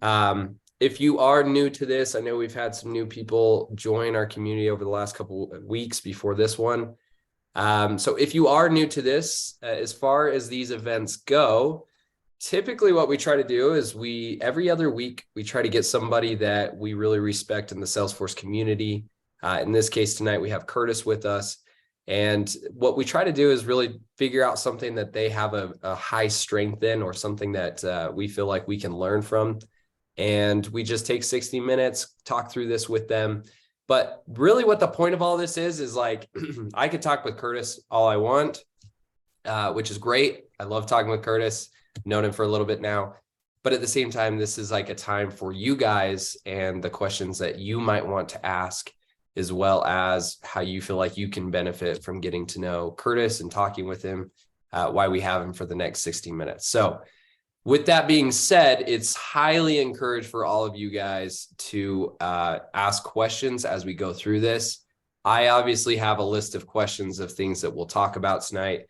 If you are new to this, I know we've had some new people join our community over the last couple of weeks before this one. So if you are new to this, as far as these events go, typically what we try to do is every other week, we try to get somebody that we really respect in the Salesforce community. In this case tonight, we have Curtis with us. And what we try to do is really figure out something that they have a high strength in, or something that we feel like we can learn from. And we just take 60 minutes, talk through this with them. But really what the point of all this is like, I could talk with Curtis all I want, which is great. I love talking with Curtis. Known him for a little bit now. But at the same time, this is like a time for you guys and the questions that you might want to ask, as well as how you feel like you can benefit from getting to know Curtis and talking with him, why we have him for the next 60 minutes. So with that being said, it's highly encouraged for all of you guys to ask questions as we go through this. I obviously have a list of questions of things that we'll talk about tonight,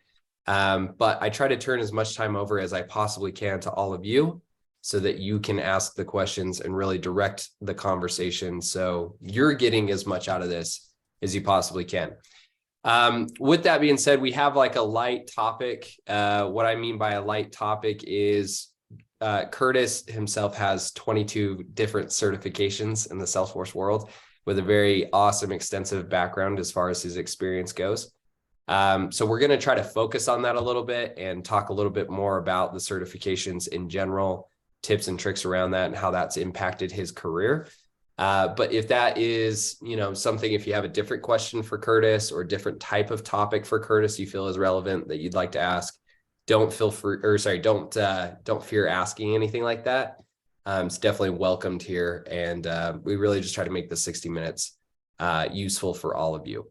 but I try to turn as much time over as I possibly can to all of you so that you can ask the questions and really direct the conversation, so you're getting as much out of this as you possibly can. With that being said, we have like a light topic. What I mean by a light topic is Curtis himself has 22 different certifications in the Salesforce world, with a very awesome, extensive background as far as his experience goes. So we're going to try to focus on that a little bit and talk a little bit more about the certifications in general, tips and tricks around that, and how that's impacted his career. But if that is, something, if you have a different question for Curtis or a different type of topic for Curtis you feel is relevant that you'd like to ask, don't fear asking anything like that. It's definitely welcomed here. And we really just try to make the 60 minutes useful for all of you.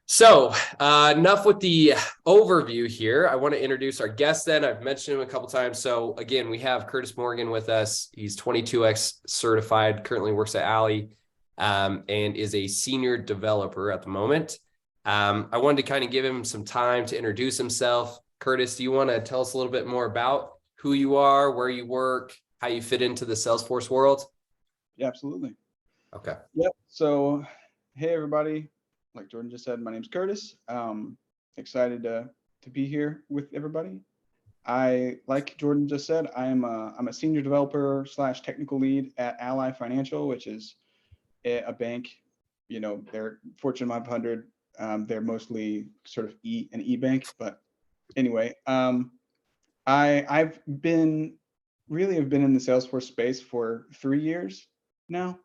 So enough with the overview here. I want to introduce our guest then. I've mentioned him a couple times. So again, we have Curtis Morgan with us. He's 22X certified, currently works at Alley, and is a senior developer at the moment. I wanted to kind of give him some time to introduce himself. Curtis, do you want to tell us a little bit more about who you are, where you work, how you fit into the Salesforce world? Yeah, absolutely. Okay. Yep. So, hey everybody. Like Jordan just said, my name's Curtis. Excited to be here with everybody. Like Jordan just said, I'm a senior developer slash technical lead at Ally Financial, which is a bank. They're Fortune 500. They're mostly sort of an e-bank, but anyway, I've been have been in the Salesforce space for 3 years now,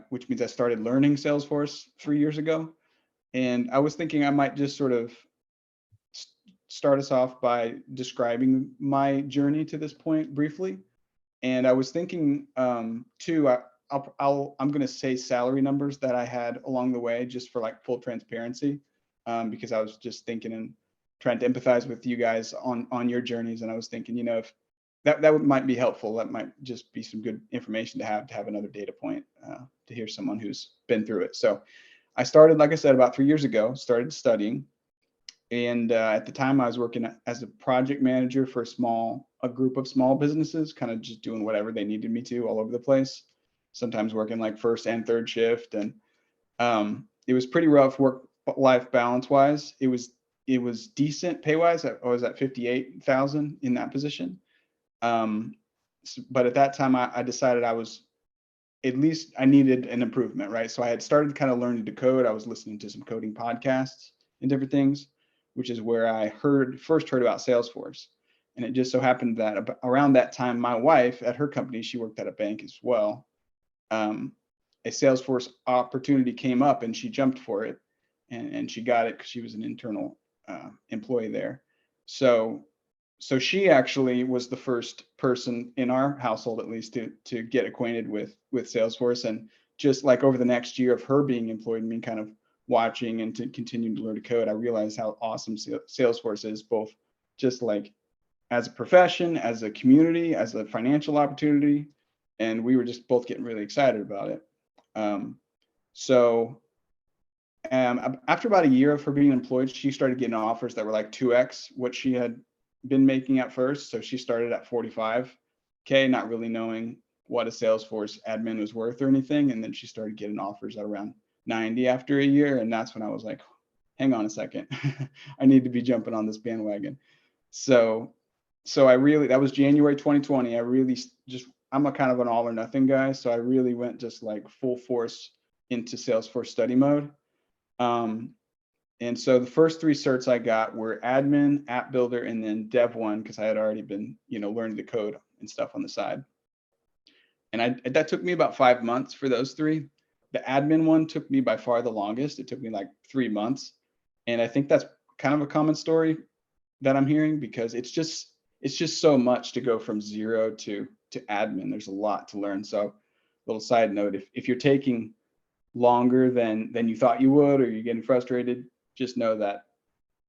which means I started learning Salesforce 3 years ago. And I was thinking I might just sort of start us off by describing my journey to this point briefly. And I was thinking too, I'm going to say salary numbers that I had along the way, just for like full transparency, because I was just thinking and trying to empathize with you guys on your journeys. And I was thinking, if that might be helpful. That might just be some good information to have another data point to hear someone who's been through it. So I started, like I said, about 3 years ago, started studying. And at the time I was working as a project manager for a group of small businesses, kind of just doing whatever they needed me to all over the place, sometimes working like first and third shift. And it was pretty rough work-life balance wise. It was decent pay wise. I was at 58,000 in that position. But at that time I decided at least I needed an improvement, right? So I had started kind of learning to code. I was listening to some coding podcasts and different things, which is where I first heard about Salesforce. And it just so happened that around that time, my wife at her company, she worked at a bank as well. A Salesforce opportunity came up and she jumped for it, and she got it because she was an internal employee there. So she actually was the first person in our household, at least, to get acquainted with Salesforce. And just like over the next year of her being employed and me kind of watching and to continue to learn to code, I realized how awesome Salesforce is, both just like as a profession, as a community, as a financial opportunity. And we were just both getting really excited about it. So after about a year of her being employed, she started getting offers that were like 2x what she had been making at first. So she started at 45 K, not really knowing what a Salesforce admin was worth or anything. And then she started getting offers at around 90 after a year. And that's when I was like, hang on a second, I need to be jumping on this bandwagon. So that was January 2020. I really just, I'm a kind of an all or nothing guy. So I really went just like full force into Salesforce study mode. And so the first 3 certs I got were admin, app builder, and then dev 1, because I had already been, learning the code and stuff on the side. And that took me about 5 months for those 3. The admin one took me by far the longest. It took me like 3 months. And I think that's kind of a common story that I'm hearing, because it's just so much to go from 0 to admin. There's a lot to learn. So little side note, if you're taking longer than you thought you would, or you're getting frustrated, just know that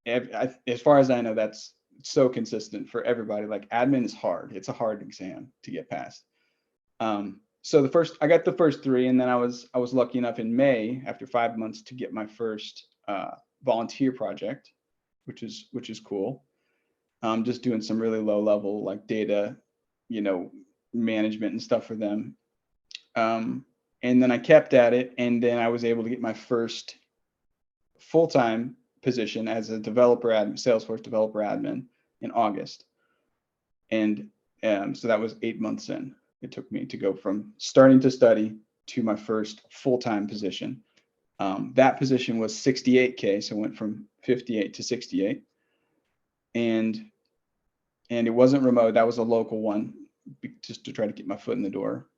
as far as I know, that's so consistent for everybody. Like, admin is hard. It's a hard exam to get past. So I got the first 3, and then I was lucky enough in May, after 5 months, to get my first volunteer project, which is cool. Just doing some really low level, like, data, management and stuff for them. And then I kept at it, and then I was able to get my first full-time position as a Salesforce developer admin in August. And so that was 8 months in. It took me to go from starting to study to my first full-time position. That position was 68K, so it went from 58 to 68. And it wasn't remote. That was a local one, just to try to get my foot in the door.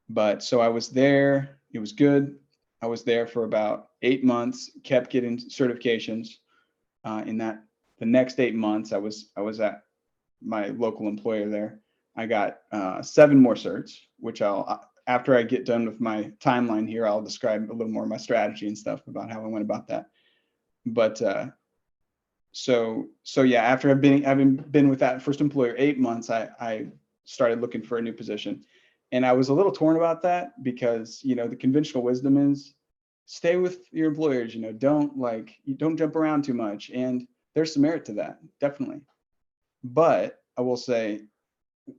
But so I was there. It was good. I was there for about 8 months, kept getting certifications. The next 8 months, I was at my local employer there. I got 7 more certs, which after I get done with my timeline here, I'll describe a little more of my strategy and stuff about how I went about that. But so yeah, after having been with that first employer 8 months, I started looking for a new position. And I was a little torn about that, because, the conventional wisdom is stay with your employers, don't jump around too much. And there's some merit to that, definitely. But I will say,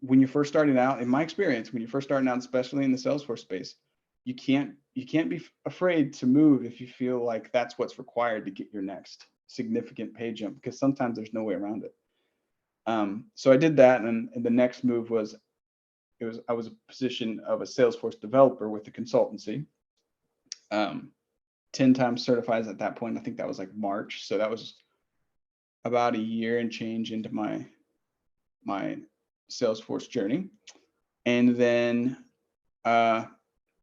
when you're first starting out, in my experience, when you're first starting out, especially in the Salesforce space, you can't be afraid to move if you feel like that's what's required to get your next significant pay jump, because sometimes there's no way around it. So I did that, and the next move was, I was a position of a Salesforce developer with the consultancy. 10 times certified at that point. I think that was like March. So that was about a year and change into my Salesforce journey. And then I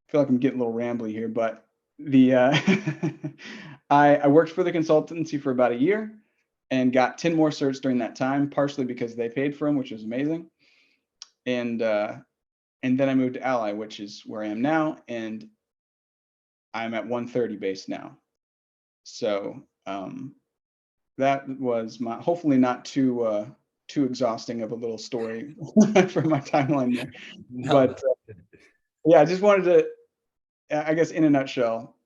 feel like I'm getting a little rambly here, but I worked for the consultancy for about a year and got 10 more certs during that time, partially because they paid for them, which was amazing. And then I moved to Ally, which is where I am now, and I'm at 130 base now. So that was my, hopefully not too exhausting of a little story for my timeline there. No. But yeah, I just wanted to, I guess, in a nutshell,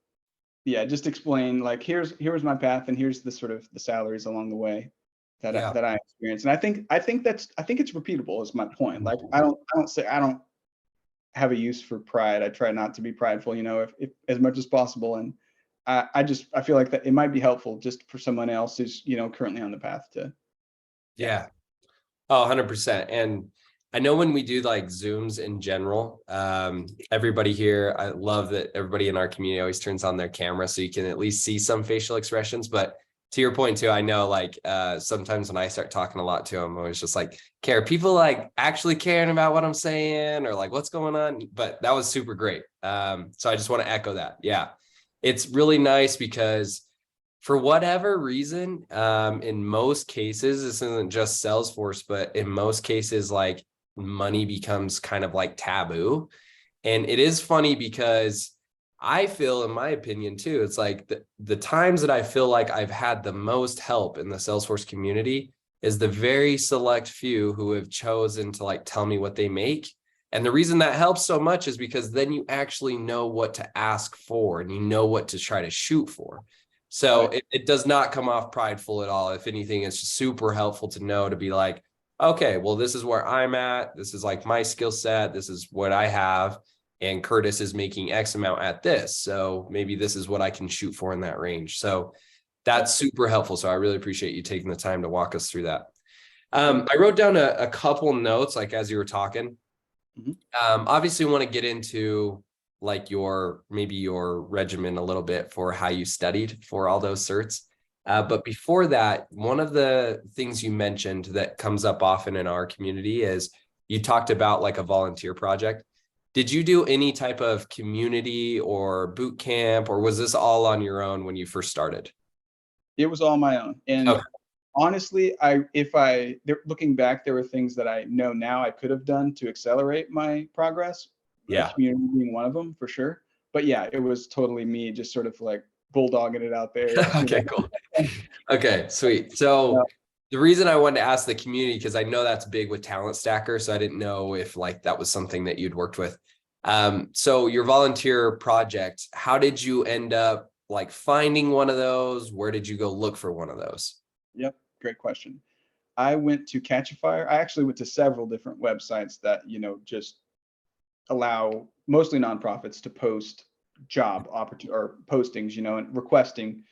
yeah, just explain, like, here's my path, and here's the sort of the salaries along the way that I experienced. And I think it's repeatable, is my point. Like, I don't have a use for pride. I try not to be prideful, if as much as possible. And I feel like that it might be helpful just for someone else who's, currently on the path to. Yeah. Oh, 100%. And I know when we do like Zooms in general, everybody here, I love that everybody in our community always turns on their camera so you can at least see some facial expressions. But to your point too, I know, like, sometimes when I start talking a lot to them, I was just like, are people like actually caring about what I'm saying, or like what's going on? But that was super great. So I just want to echo that. Yeah, it's really nice because for whatever reason, in most cases, this isn't just Salesforce, but in most cases, like, money becomes kind of like taboo. And it is funny because I feel, in my opinion too, it's like the times that I feel like I've had the most help in the Salesforce community is the very select few who have chosen to like tell me what they make. And the reason that helps so much is because then you actually know what to ask for, and you know what to try to shoot for. So it does not come off prideful at all. If anything, it's super helpful to know, to be like, okay, well, this is where I'm at. This is like my skill set. This is what I have. And Curtis is making X amount at this. So maybe this is what I can shoot for in that range. So that's Yep. super helpful. So I really appreciate you taking the time to walk us through that. Yeah. I wrote down a couple notes, like as you were talking. Mhm. Obviously want to get into like maybe your regimen a little bit for how you studied for all those certs. But before that, one of the things you mentioned that comes up often in our community is you talked about like a volunteer project. Did you do any type of community or boot camp, or was this all on your own when you first started? It was all my own. And Okay. honestly, looking back, there were things that I know now I could have done to accelerate my progress. Yeah. Community being one of them for sure. But yeah, it was totally me just sort of like bulldogging it out there. Okay, cool. Okay, sweet. Yeah. So the reason I wanted to ask the community, because I know that's big with Talent Stacker, so I didn't know if like that was something that you'd worked with. So your volunteer project, how did you end up like finding one of those? Where did you go look for one of those? Yep. Great question. I went to Catchafire. I actually went to several different websites that, just allow mostly nonprofits to post job opportunity or postings, and requesting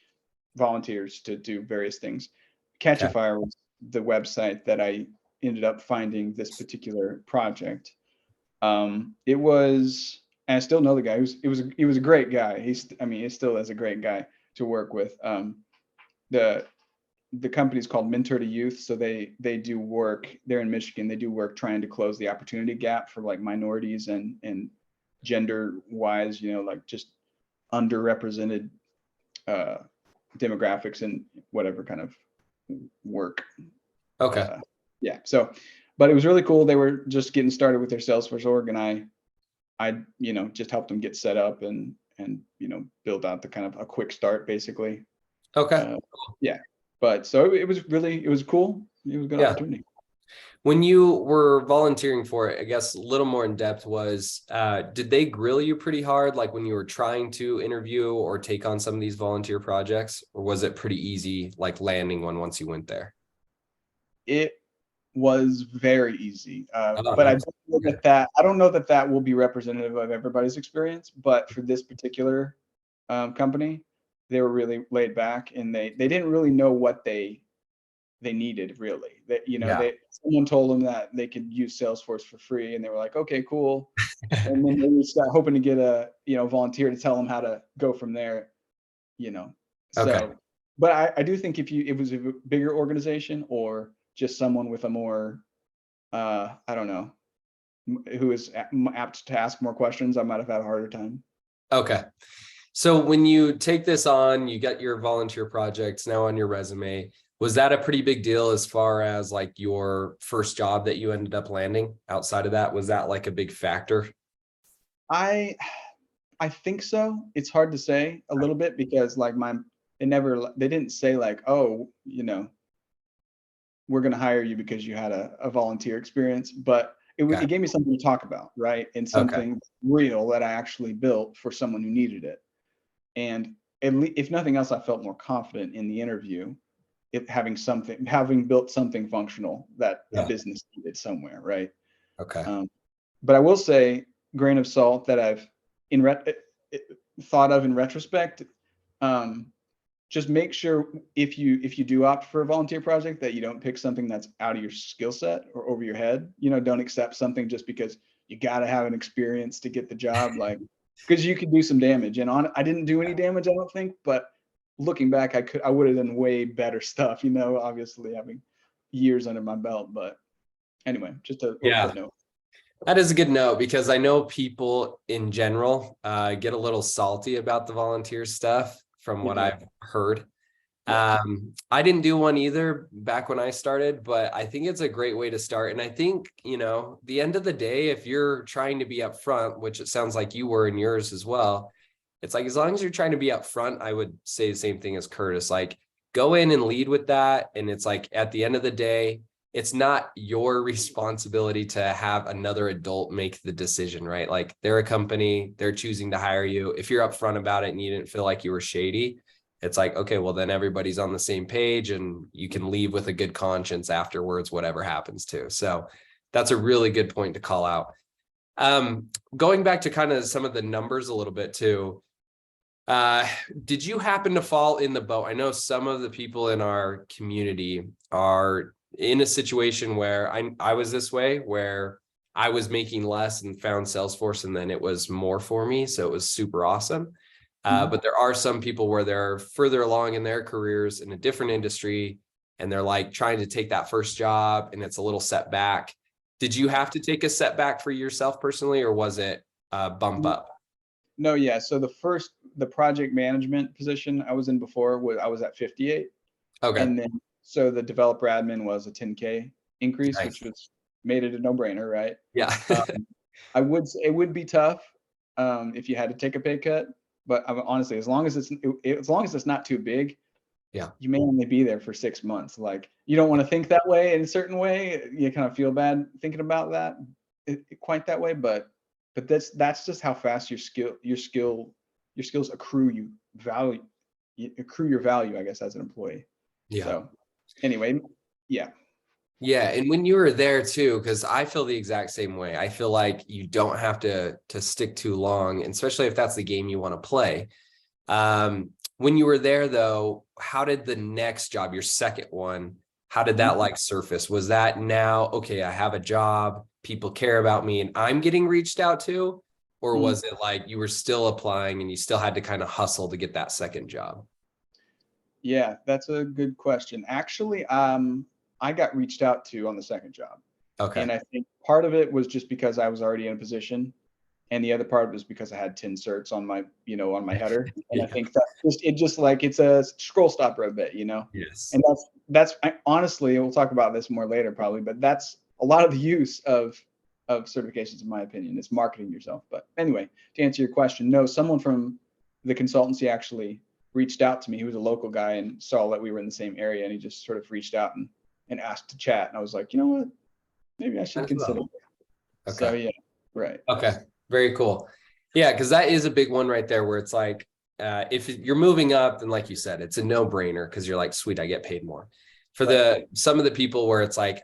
volunteers to do various things. Okay. Catchafire was the website that I ended up finding this particular project. It was, and I still know the guy. He was a great guy. He still is a great guy to work with. The the company is called Mentor to Youth, so they do work. They're in Michigan. They do work trying to close the opportunity gap for like minorities and gender wise, like just underrepresented uh, demographics and whatever kind of work. Okay. Yeah. So, but it was really cool. They were just getting started with their Salesforce org, and I just helped them get set up and build out the kind of a quick start basically. Okay. Uh, yeah. But so it was cool. It was a good Yeah. opportunity. When you were volunteering for it, I guess a little more in depth was, did they grill you pretty hard, like when you were trying to interview or take on some of these volunteer projects, or was it pretty easy, like landing one once you went there? It was very easy. Oh, But I nice. don't know Okay. I don't know that will be representative of everybody's experience. But for this particular company, they were really laid back, and they didn't really know what they needed really. That Yeah. they someone told them that they could use Salesforce for free, and they were like, okay, cool. And then they just got hoping to get a volunteer to tell them how to go from there. You know, Okay. so. But I do think if it was a bigger organization or just someone with a more I don't know, who is apt to ask more questions, I might have had a harder time. Okay. So when you take this on, you get your volunteer projects now on your resume. Was that a pretty big deal as far as like your first job that you ended up landing? Outside of that, was that like a big factor? I I think so. It's hard to say a little bit because like they didn't say like, oh, we're going to hire you because you had a volunteer experience, but Okay. it gave me something to talk about, right? And Okay. something real that I actually built for someone who needed it. And if nothing else, I felt more confident in the interview, having built something functional that a Yeah. business needed somewhere, right? Okay. Um, but I will say, grain of salt that I've in thought of in retrospect. Um, just make sure if you do opt for a volunteer project that you don't pick something that's out of your skill set or over your head. Don't accept something just because you got to have an experience to get the job, like because you could do some damage. And I didn't do any damage, I don't think, but looking back, I would have done way better stuff. Obviously having years under my belt, but anyway, just a little Yeah. footnote. That is a good note because I know people in general get a little salty about the volunteer stuff from They what do. I've heard. Yeah. I didn't do one either back when I started, but I think it's a great way to start. And I think, the end of the day, if you're trying to be upfront, which it sounds like you were in yours as well, it's like as long as you're trying to be upfront, I would say the same thing as Curtis. Like go in and lead with that. And it's like at the end of the day, it's not your responsibility to have another adult make the decision, right? Like they're a company, they're choosing to hire you. If you're upfront about it and you didn't feel like you were shady, it's like, okay, well then everybody's on the same page and you can leave with a good conscience afterwards, whatever happens too. So that's a really good point to call out. Going back to kind of some of the numbers a little bit too. Did you happen to fall in the boat? I know some of the people in our community are in a situation where I was this way, where I was making less and found Salesforce, and then it was more for me. So it was super awesome. But there are some people where they're further along in their careers in a different industry, and they're like trying to take that first job and it's a little setback. Did you have to take a setback for yourself personally, or was it a bump up? No, yeah. So the project management position I was in before I was at 58. Okay. And then, so the developer admin was a 10K increase, which Nice. made it a no-brainer, right? Yeah. I would say it would be tough if you had to take a pay cut, but honestly, as long as it's not too big, Yeah. you may only be there for 6 months. Like, you don't want to think that way in a certain way. You kind of feel bad thinking about that quite that way, but that's just how fast your skills accrue your value, I guess, as an employee. Yeah. So anyway, yeah. Yeah. And when you were there too, because I feel the exact same way. I feel like you don't have to stick too long, and especially if that's the game you want to play. When you were there though, how did the next job, your second one, how did that like surface? Was that now, okay, I have a job, people care about me and I'm getting reached out to? Or was it like you were still applying and you still had to kind of hustle to get that second job? Yeah, that's a good question. Actually, I got reached out to on the second job. Okay. And I think part of it was just because I was already in a position. And the other part was because I had 10 certs on my header. And I Yeah. think that it's a scroll stopper a bit. Yes. And honestly, we'll talk about this more later probably, but that's a lot of the use of certifications, in my opinion, is marketing yourself. But anyway, to answer your question, no, someone from the consultancy actually reached out to me. He was a local guy and saw that we were in the same area, and he just sort of reached out and asked to chat. And I was like, you know what? Maybe I should That's consider well. it. So Okay. yeah, right. Okay. Very cool. Yeah, because that is a big one right there where it's like, if you're moving up, then like you said, it's a no-brainer because you're like, sweet, I get paid more. For some of the people where it's like,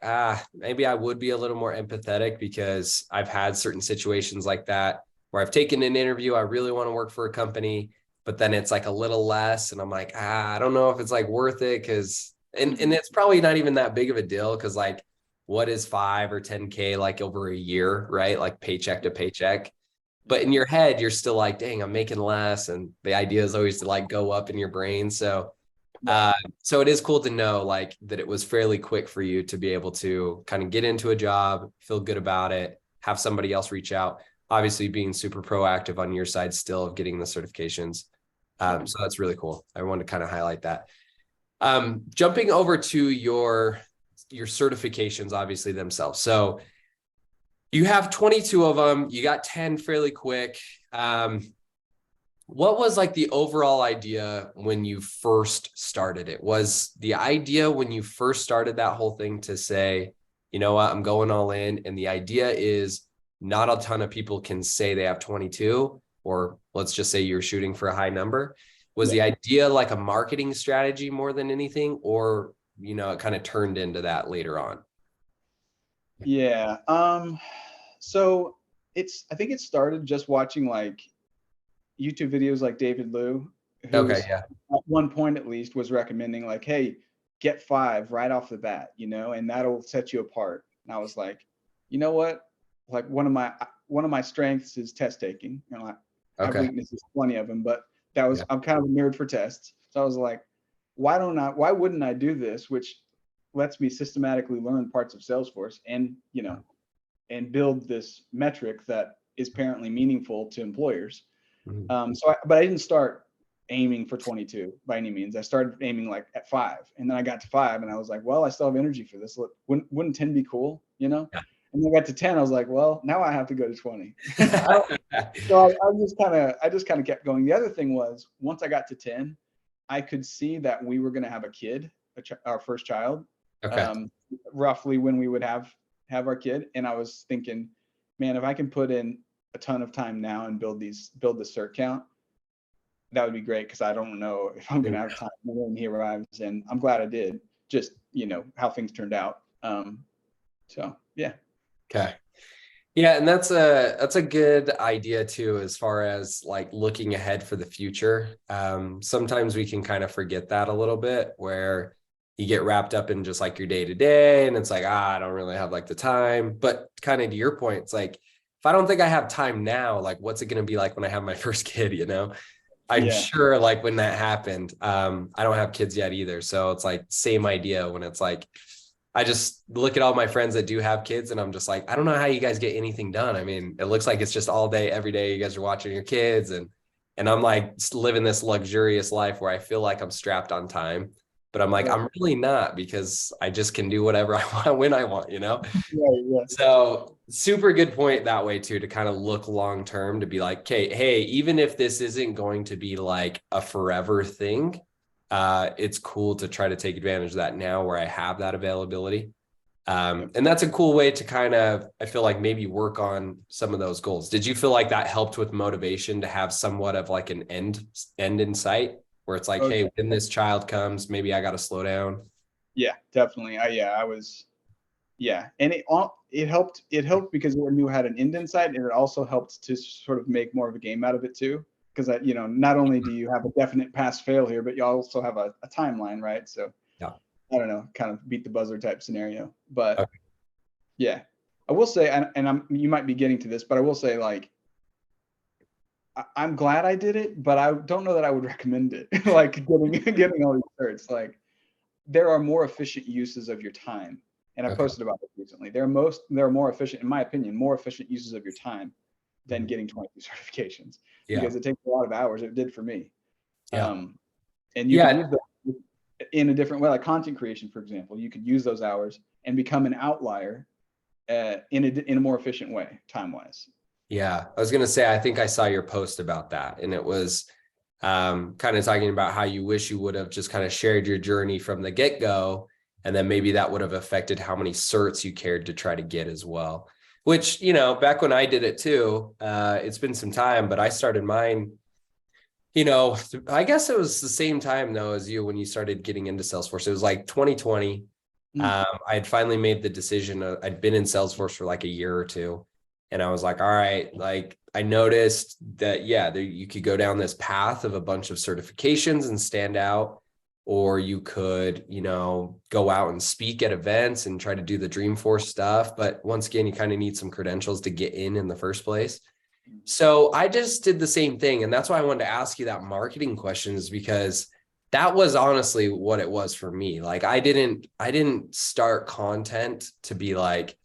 maybe I would be a little more empathetic because I've had certain situations like that where I've taken an interview, I really want to work for a company, but then it's like a little less. And I'm like, I don't know if it's like worth it because, and it's probably not even that big of a deal because like, what is 5 or 10K like over a year, right? Like paycheck to paycheck. But in your head, you're still like, dang, I'm making less. And the idea is always to like go up in your brain. So so it is cool to know like that it was fairly quick for you to be able to kind of get into a job, feel good about it, have somebody else reach out, obviously being super proactive on your side still of getting the certifications. So that's really cool. I wanted to kind of highlight that. Jumping over to your certifications, obviously themselves. So you have 22 of them, you got 10 fairly quick. What was like the overall idea when you first started it? Was the idea when you first started that whole thing to say, you know what, I'm going all in. And the idea is not a ton of people can say they have 22, or let's just say you're shooting for a high number. Was the idea like a marketing strategy more than anything, or, it kind of turned into that later on? Yeah. So I think it started just watching like YouTube videos like David Liu, Okay. who's Yeah. at one point at least was recommending like, hey, get 5 right off the bat, and that'll set you apart. And I was like, you know what? Like one of my strengths is test taking. I have Okay. weaknesses, plenty of them, but Yeah. I'm kind of a nerd for tests. So I was like, why wouldn't I do this? Which lets me systematically learn parts of Salesforce and build this metric that is apparently meaningful to employers. Mhm. But I didn't start aiming for 22 by any means. I started aiming like at 5, and then I got to 5, and I was like, well, I still have energy for this. Wouldn't 10 be cool? Yeah. And then I got to 10. I was like, well, now I have to go to 20. So I just kind of kept going. The other thing was once I got to 10, I could see that we were going to have a kid, our first child, Okay. roughly when we would have our kid. And I was thinking, man, if I can put in a ton of time now and build the cert count, that would be great, because I don't know if I'm gonna have time when he arrives, and I'm glad I did. Just, how things turned out. So yeah. Okay. Yeah, and that's a good idea too, as far as like looking ahead for the future. Sometimes we can kind of forget that a little bit, where you get wrapped up in just like your day to day, and it's like, I don't really have like the time. But kind of to your point, it's like, if I don't think I have time now, like what's it going to be like when I have my first kid, I'm Yeah. sure like when that happened, I don't have kids yet either. So it's like same idea when it's like, I just look at all my friends that do have kids and I'm just like, I don't know how you guys get anything done. I mean, it looks like it's just all day, every day you guys are watching your kids, and I'm like living this luxurious life where I feel like I'm strapped on time, but I'm like, Right. I'm really not, because I just can do whatever I want when I want. Right. Yeah. So super good point that way too, to kind of look long term, to be like, okay, hey, even if this isn't going to be like a forever thing, it's cool to try to take advantage of that now where I have that availability. Yep. And that's a cool way to kind of, I feel like, maybe work on some of those goals. Did you feel like that helped with motivation to have somewhat of like an end in sight, where it's like, Oh, hey, when this child comes, maybe I got to slow down? yeah, definitely. I was. Yeah, and it helped. It helped because we knew had an end in sight, and it also helped to sort of make more of a game out of it too. Because not only do you have a definite pass fail here, but you also have a timeline, right? So Yeah. I don't know, kind of beat the buzzer type scenario. But Okay. yeah, I will say, and you might be getting to this, but I will say, like, I'm glad I did it, but I don't know that I would recommend it. Like getting all these certs. Like, there are more efficient uses of your time, and I Okay. posted about it recently. There are more efficient, in my opinion, more efficient uses of your time than Mhm. getting 22 certifications, Yeah. because it takes a lot of hours. It did for me. Yeah. And you can Yeah. use them in a different way, like content creation, for example. You could use those hours and become an outlier in a more efficient way, time wise. Yeah, I was gonna say, I think I saw your post about that, and it was kind of talking about how you wish you would have just kind of shared your journey from the get-go, and then maybe that would have affected how many certs you cared to try to get as well. Which, back when I did it too, it's been some time, but I started mine, I guess it was the same time though as you when you started getting into Salesforce. It was like 2020. Mm. I had finally made the decision. I'd been in Salesforce for like a year or two. And I was like, all right, like I noticed that, yeah, you could go down this path of a bunch of certifications and stand out, or you could, go out and speak at events and try to do the Dreamforce stuff. But once again, you kind of need some credentials to get in the first place. So I just did the same thing. And that's why I wanted to ask you that marketing question, is because that was honestly what it was for me. Like I didn't start content to be like,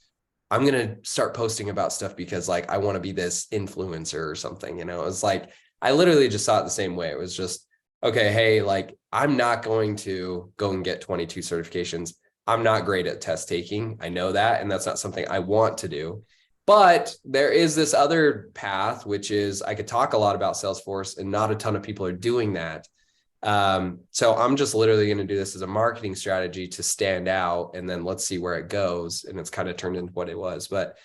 I'm going to start posting about stuff because like I want to be this influencer or something. It was like, I literally just saw it the same way. It was just, okay, hey, like I'm not going to go and get 22 certifications. I'm not great at test taking. I know that. And that's not something I want to do. But there is this other path, which is I could talk a lot about Salesforce, and not a ton of people are doing that. So I'm just literally going to do this as a marketing strategy to stand out, and then let's see where it goes. And it's kind of turned into what it was. But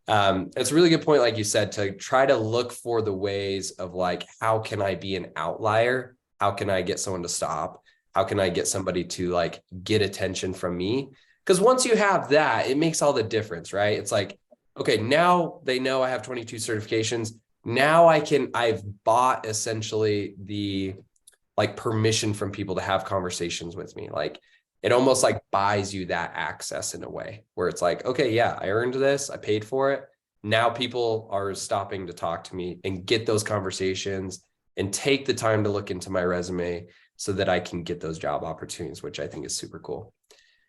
it's a really good point, like you said, to try to look for the ways of like, how can I be an outlier? How can I get someone to stop? How can I get somebody to like get attention from me? Because once you have that, it makes all the difference, right? It's like, okay, now they know I have 22 certifications. Now I've bought essentially the like permission from people to have conversations with me. Like it almost like buys you that access in a way where it's like, okay, yeah, I earned this, I paid for it. Now people are stopping to talk to me and get those conversations and take the time to look into my resume so that I can get those job opportunities, which I think is super cool.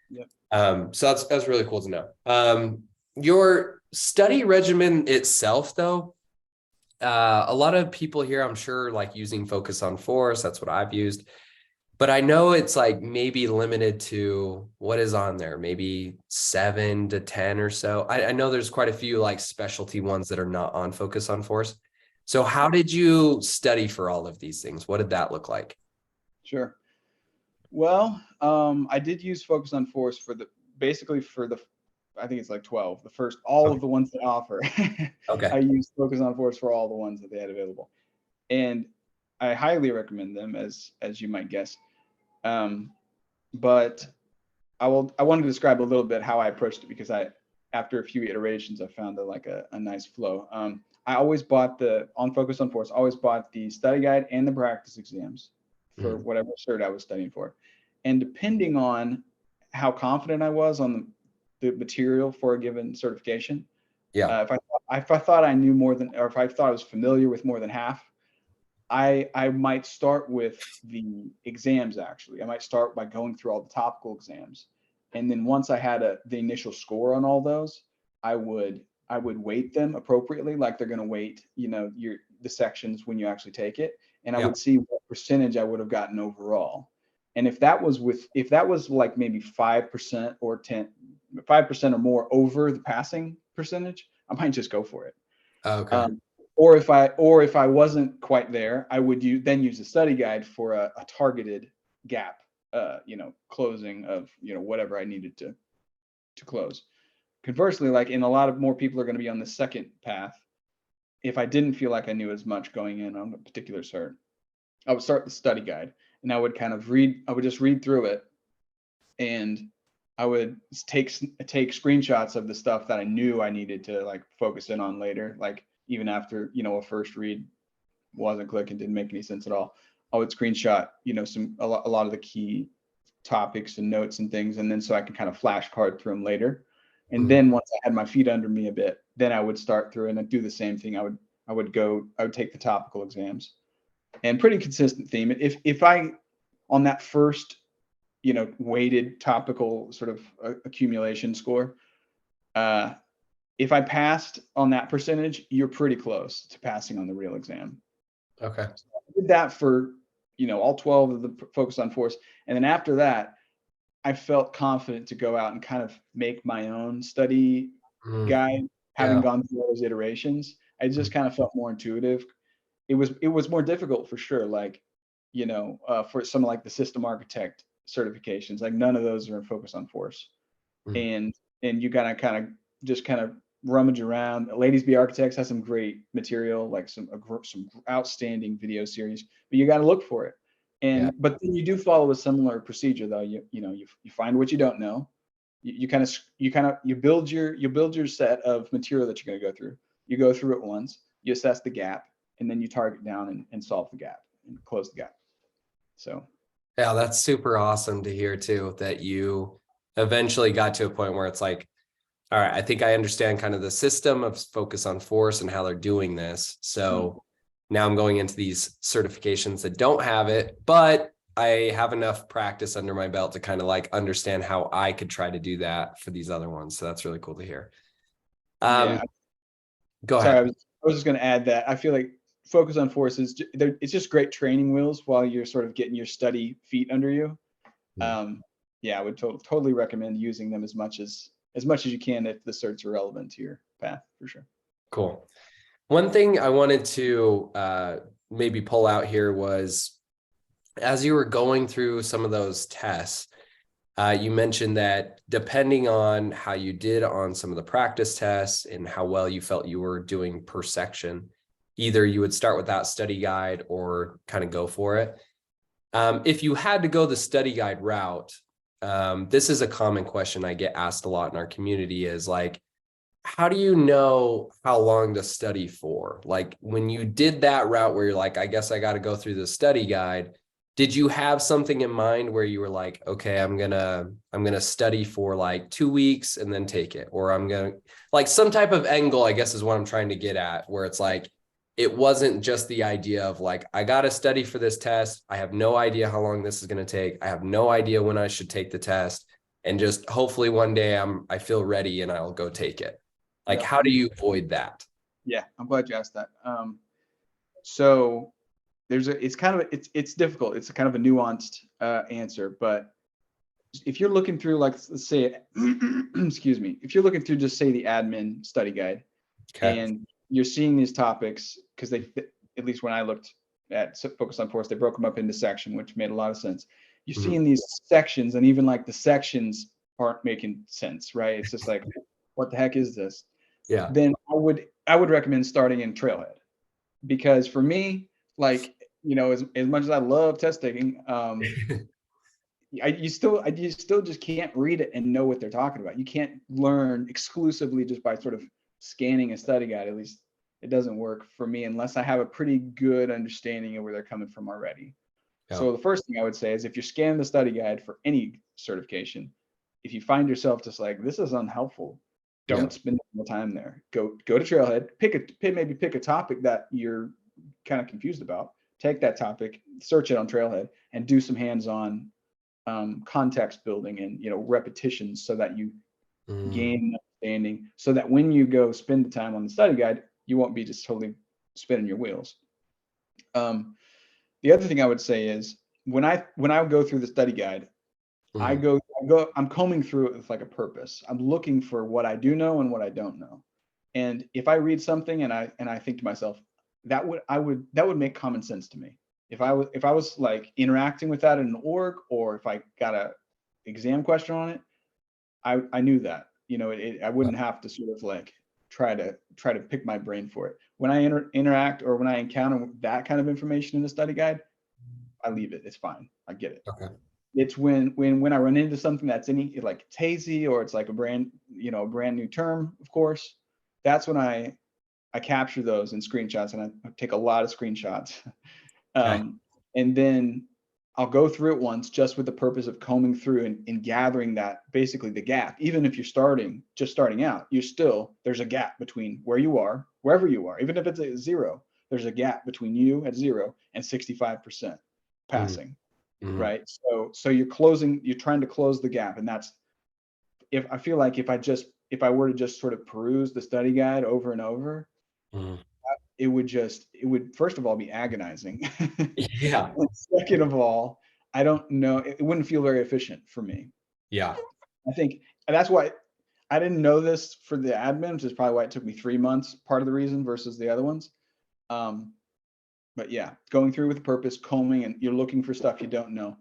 Yep. So that's really cool to know. Your study regimen itself, though, a lot of people here, I'm sure, like using Focus on Force. That's what I've used. But I know it's like maybe limited to what is on there, maybe 7 to 10 or so. I know there's quite a few like specialty ones that are not on Focus on Force. So how did you study for all of these things? What did that look like? Sure. Well, I did use Focus on Force basically for the, I think it's like 12, all Okay. of the ones they offer. Okay. I used Focus on Force for all the ones that they had available. And I highly recommend them, as you might guess. But I want to describe a little bit how I approached it, because after a few iterations, I found a nice flow. I always bought on Focus on Force, always bought the study guide and the practice exams for whatever cert I was studying for. And depending on how confident I was on the material for a given certification, if I thought I knew more than, or if I thought I was familiar with more than half, I might start with the exams. Actually, I might start by going through all the topical exams, and then once I had the initial score on all those, I would weight them appropriately, like they're going to weight, the sections when you actually take it, and I would see what percentage I would have gotten overall. And if that was like maybe 5% or 5% or more over the passing percentage, I might just go for it. Okay. Or if I wasn't quite there, I would then use the study guide for a targeted gap, closing of, whatever I needed to close. Conversely, like, in a lot of more people are going to be on the second path. If I didn't feel like I knew as much going in on a particular cert, I would start the study guide, and I would just read through it, and I would take screenshots of the stuff that I knew I needed to like focus in on later. Like, even after, a first read wasn't clicking, didn't make any sense at all, I would screenshot, a lot of the key topics and notes and things. And then so I could kind of flashcard through them later. And then once I had my feet under me a bit, then I would start through and I'd do the same thing. I would take the topical exams, and pretty consistent theme. If I, on that first, weighted topical sort of accumulation score, if I passed on that percentage, you're pretty close to passing on the real exam. Okay. So I did that for, all 12 of the Focus on Force. And then after that, I felt confident to go out and kind of make my own study guide, having gone through those iterations. I just kind of felt more intuitive. It was more difficult for sure. Like, for some like the system architect certifications, like none of those are in Focus on Force. And you gotta kind of rummage around. Ladies Be Architects has some great material, like some outstanding video series, but you got to look for it. But then you do follow a similar procedure, though. You find what you don't know. You build your set of material that you're going to go through. You go through it once, you assess the gap, and then you target down and solve the gap and close the gap. So yeah, that's super awesome to hear too, that you eventually got to a point where it's like, all right, I think I understand kind of the system of Focus on Force and how they're doing this. So now I'm going into these certifications that don't have it, but I have enough practice under my belt to kind of like understand how I could try to do that for these other ones. So that's really cool to hear. Go ahead. I was just going to add that I feel like Focus on Force it's just great training wheels while you're sort of getting your study feet under you. I would totally recommend using them as much as you can if the certs are relevant to your path, for sure. Cool. One thing I wanted to maybe pull out here was, as you were going through some of those tests, you mentioned that depending on how you did on some of the practice tests and how well you felt you were doing per section, either you would start with that study guide or kind of go for it. If you had to go the study guide route, this is a common question I get asked a lot in our community, is like, how do you know how long to study for? Like, when you did that route where you're like, I guess I got to go through the study guide, did you have something in mind where you were like, okay, I'm gonna study for like 2 weeks and then take it, or I'm gonna, like, some type of angle, I guess is what I'm trying to get at, where it's like, it wasn't just the idea of like, I got to study for this test. I have no idea how long this is going to take. I have no idea when I should take the test, and just hopefully one day I feel ready and I'll go take it. Like, how do you avoid that? Yeah, I'm glad you asked that. So it's difficult. It's a kind of a nuanced answer, but if you're looking through, like, let's say, excuse me, if you're looking through just say the admin study guide, and you're seeing these topics, because at least when I looked at Focus on Force, they broke them up into section, which made a lot of sense. You're seeing these sections, and even like the sections aren't making sense, right? It's just like, what the heck is this? Then I would recommend starting in Trailhead, because for me, like, as much as I love test taking, you still just can't read it and know what they're talking about. You can't learn exclusively just by sort of scanning a study guide. At least it doesn't work for me unless I have a pretty good understanding of where they're coming from already. Yeah. So the first thing I would say is if you're scanning the study guide for any certification, if you find yourself just like, this is unhelpful, Yeah. don't spend more time there. Go to Trailhead, maybe pick a topic that you're kind of confused about, take that topic, search it on Trailhead, and do some hands-on context building and repetitions so that you gain understanding, so that when you go spend the time on the study guide, you won't be just totally spinning your wheels. The other thing I would say is when I go through the study guide, I'm combing through it with like a purpose. I'm looking for what I do know and what I don't know. And if I read something and I think to myself, that would make common sense to me. If I was like interacting with that in an org, or if I got a exam question on it, I knew that, I wouldn't have to sort of like try to pick my brain for it. When I interact or when I encounter that kind of information in the study guide, I leave it. It's fine. I get it. Okay. It's when I run into something that's like it's hazy, or it's like a brand new term, of course, that's when I capture those in screenshots, and I take a lot of screenshots. Okay. And then I'll go through it once just with the purpose of combing through and gathering that basically the gap. Even if you're just starting out, there's a gap between wherever you are, even if it's a zero, there's a gap between you at 0 and 65% passing. Right. So you're trying to close the gap. And that's, I feel like if I were to just sort of peruse the study guide over and over, it would first of all be agonizing. Yeah. And second of all, I don't know, it wouldn't feel very efficient for me. Yeah. I think that's why I didn't know this for the admin, which is probably why it took me 3 months, part of the reason versus the other ones. But yeah, going through with a purpose, combing, and you're looking for stuff you don't know,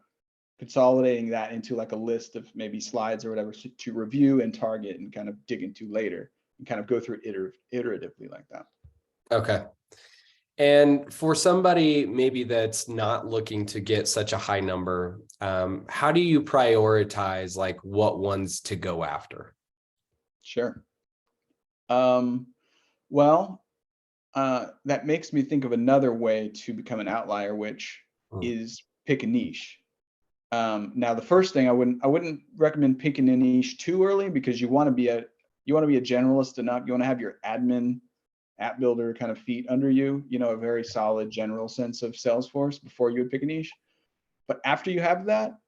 consolidating that into like a list of maybe slides or whatever to review and target and kind of dig into later, and kind of go through it iteratively like that. Okay. And for somebody maybe that's not looking to get such a high number, how do you prioritize like what ones to go after? Sure. Well, that makes me think of another way to become an outlier, which is pick a niche. Now, the first thing I wouldn't recommend picking a niche too early, because you want to be a generalist enough. You want to have your admin app builder kind of feet under you, a very solid general sense of Salesforce before you would pick a niche. But after you have that,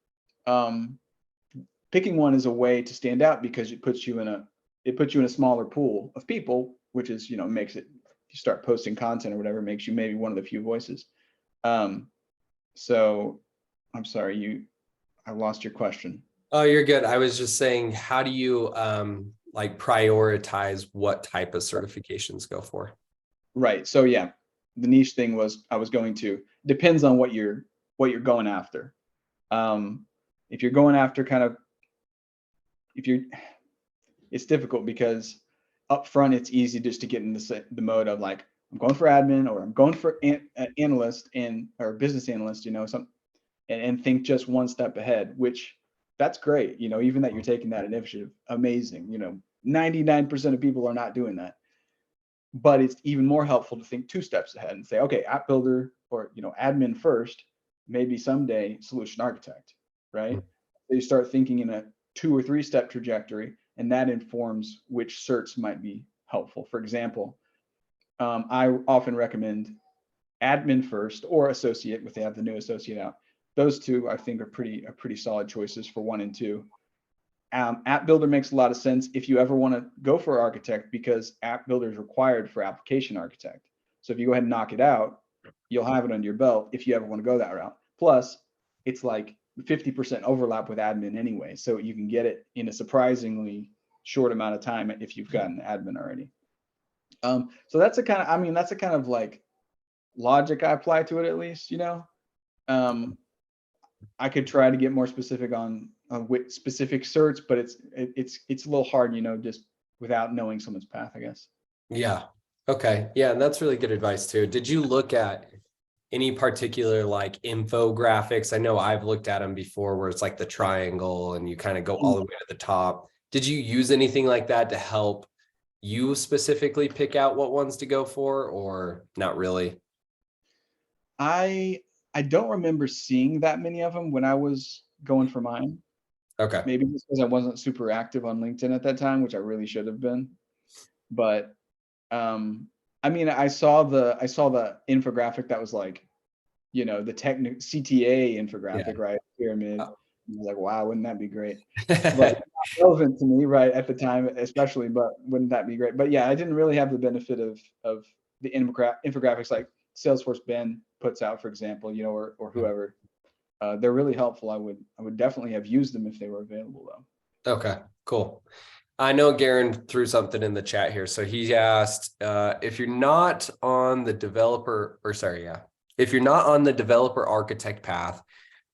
picking one is a way to stand out, because it puts you in a smaller pool of people, which is, makes it, you start posting content or whatever, makes you maybe one of the few voices. So I'm sorry, I lost your question. Oh, you're good. I was just saying, how do you like prioritize what type of certifications go for? Right. So yeah, the niche thing was, depends on what you're going after. If you're going after it's difficult, because up front it's easy just to get in the mode of like, I'm going for admin, or I'm going for analyst or business analyst, and think just one step ahead, which that's great. Even that you're taking that initiative, amazing. 99% of people are not doing that. But it's even more helpful to think 2 steps ahead and say, okay, app builder, or admin first, maybe someday solution architect, right? So you start thinking in a 2 or 3 step trajectory, and that informs which certs might be helpful. For example, I often recommend admin first, or associate, if they have the new associate out. Those 2 I think are pretty solid choices for 1 and 2. App builder makes a lot of sense if you ever want to go for architect, because app builder is required for application architect. So if you go ahead and knock it out, you'll have it under your belt if you ever want to go that route. Plus, it's like 50% overlap with admin anyway, so you can get it in a surprisingly short amount of time if you've got an admin already. So that's a kind of like logic I apply to it, at least. I could try to get more specific on with specific certs, but it's a little hard, just without knowing someone's path, I guess. Yeah. Okay. Yeah. And that's really good advice too. Did you look at any particular like infographics? I know I've looked at them before where it's like the triangle and you kind of go all the way to the top. Did you use anything like that to help you specifically pick out what ones to go for, or not really? I I don't remember seeing that many of them when I was going for mine. Okay. Maybe just because I wasn't super active on LinkedIn at that time, which I really should have been. But I mean, I saw the infographic that was like, the technical CTA Yeah. infographic, right? Pyramid. Oh. I was like, wow, wouldn't that be great? But not relevant to me, right, at the time, especially, but wouldn't that be great? But yeah, I didn't really have the benefit of the infographics like Salesforce Ben puts out, for example, or whoever. They're really helpful. I would definitely have used them if they were available though. Okay, cool. I know Garen threw something in the chat here. So he asked, if you're not on the developer, or sorry, yeah, if you're not on the developer architect path,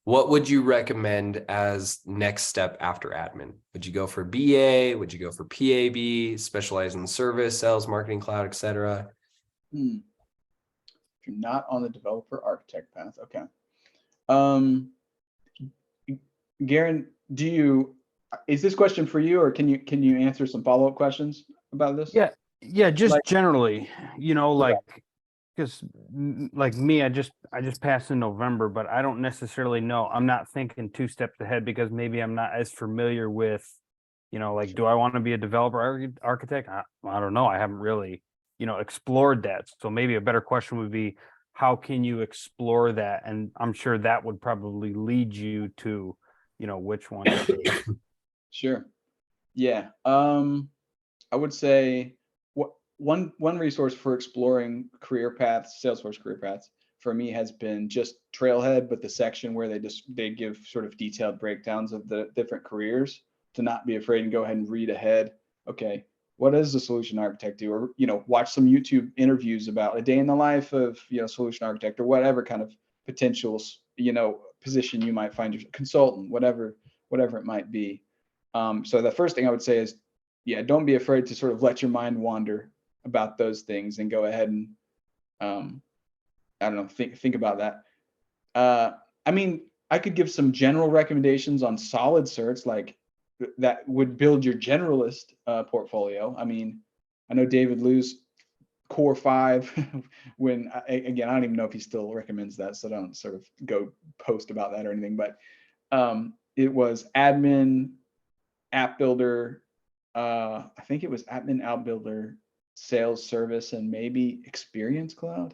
what would you recommend as next step after admin? Would you go for BA? Would you go for PAB, specialize in service, sales, marketing, cloud, etc.? Hmm. If you're not on the developer architect path, okay. Um, Garen, is this question for you, or can you answer some follow-up questions about this? Yeah, just Like, generally, okay, like, because like me, I just passed in November, but I don't necessarily know. I'm not thinking two steps ahead because maybe I'm not as familiar with, like, do I want to be a developer architect? I don't know. I haven't really, explored that. So maybe a better question would be, how can you explore that? And I'm sure that would probably lead you to, which one to take. sure. Yeah. I would say one resource for exploring career paths, Salesforce career paths, for me has been just Trailhead, but the section where they give sort of detailed breakdowns of the different careers, to not be afraid and go ahead and read ahead. Okay, what does a solution architect do? Or watch some YouTube interviews about a day in the life of solution architect, or whatever kind of potential position you might find, your consultant, whatever it might be. So the first thing I would say is, yeah, don't be afraid to sort of let your mind wander about those things and go ahead and I don't know, think about that. I mean, I could give some general recommendations on solid certs, like that would build your generalist portfolio. I mean, I know David Liu's Core 5 when again, I don't even know if he still recommends that, so don't sort of go post about that or anything, but it was admin, app builder, I think it was admin, app builder, sales, service, and maybe experience cloud.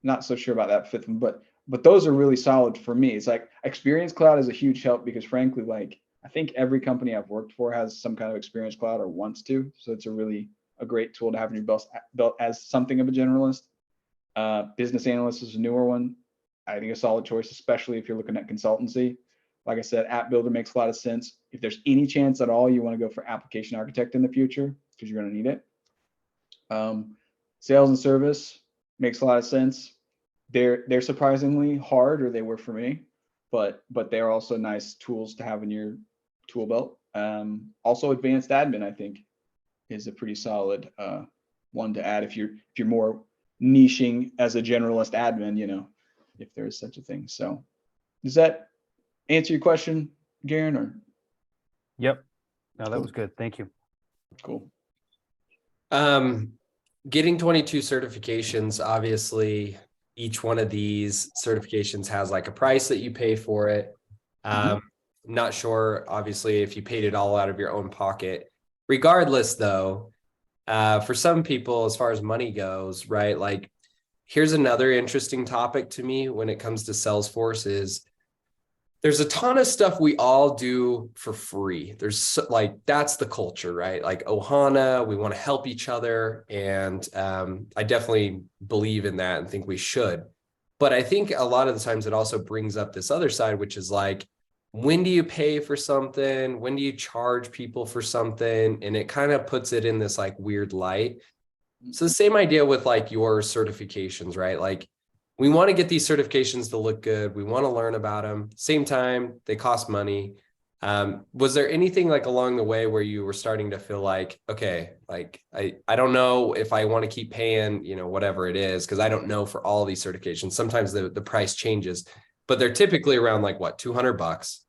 Not so sure about that fifth one, but those are really solid for me. It's like experience cloud is a huge help because frankly, like I think every company I've worked for has some kind of experience cloud or wants to. So it's a great tool to have in your belt as something of a generalist. Business analyst is a newer one. I think a solid choice, especially if you're looking at consultancy. Like I said, app builder makes a lot of sense. If there's any chance at all you want to go for application architect in the future, because you're going to need it. Sales and service makes a lot of sense. They're surprisingly hard, or they were for me, but they're also nice tools to have in your tool belt. Also, advanced admin, I think, is a pretty solid one to add if you're more niching as a generalist admin, if there is such a thing. So does that answer your question, Garen? Or Yep. No, that Cool. was good. Thank you. Cool. Getting 22 certifications, obviously each one of these certifications has like a price that you pay for it. Not sure, obviously, if you paid it all out of your own pocket. Regardless, though, for some people, as far as money goes, right? Like, here's another interesting topic to me when it comes to Salesforce is there's a ton of stuff we all do for free. There's like, that's the culture, right? Like Ohana, we want to help each other. And I definitely believe in that and think we should. But I think a lot of the times it also brings up this other side, which is like, when do you pay for something? When do you charge people for something? And it kind of puts it in this like weird light. So the same idea with like your certifications, right? Like, we want to get these certifications to look good. We want to learn about them. Same time, they cost money. Was there anything like along the way where you were starting to feel like, okay, like I don't know if I want to keep paying, you know, whatever it is, because I don't know for all these certifications. Sometimes the price changes, but they're typically around like what, $200.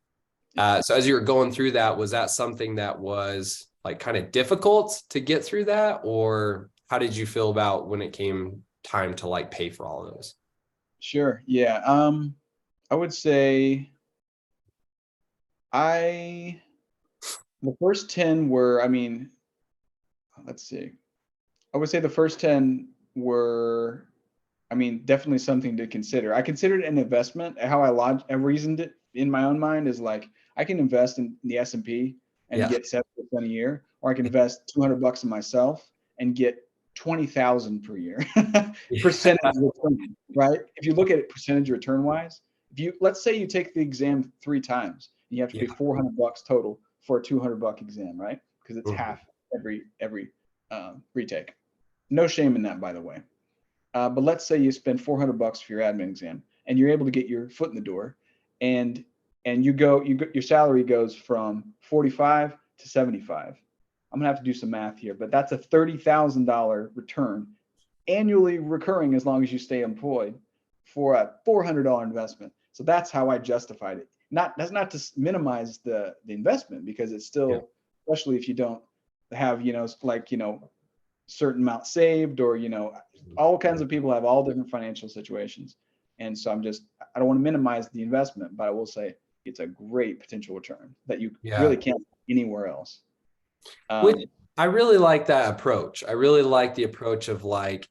So as you were going through that, was that something that was like kind of difficult to get through that? Or how did you feel about when it came time to like pay for all of those? Sure. Yeah. I would say the first 10 were, I mean, let's see. I would say the first 10 were, I mean, definitely something to consider. I considered an investment. How I reasoned it in my own mind is like, I can invest in the S&P and Yeah. get 7% a year, or I can invest $200 in myself and get 20,000 per year percentage return, right? If you look at it percentage return wise, let's say you take the exam 3 times, and you have to pay $400 total for a $200 exam, right? Because it's half every retake. No shame in that, by the way. But let's say you spend $400 for your admin exam, and you're able to get your foot in the door, and your salary goes from 45 to 75. I'm gonna have to do some math here, but that's a $30,000 return annually recurring as long as you stay employed for a $400 investment. So that's how I justified it. That's not to minimize the investment, because it's still, especially if you don't have, certain amount saved, or, all kinds of people have all different financial situations. And so I don't want to minimize the investment, but I will say it's a great potential return that you really can't anywhere else. Which I really like that approach. I really like the approach of like,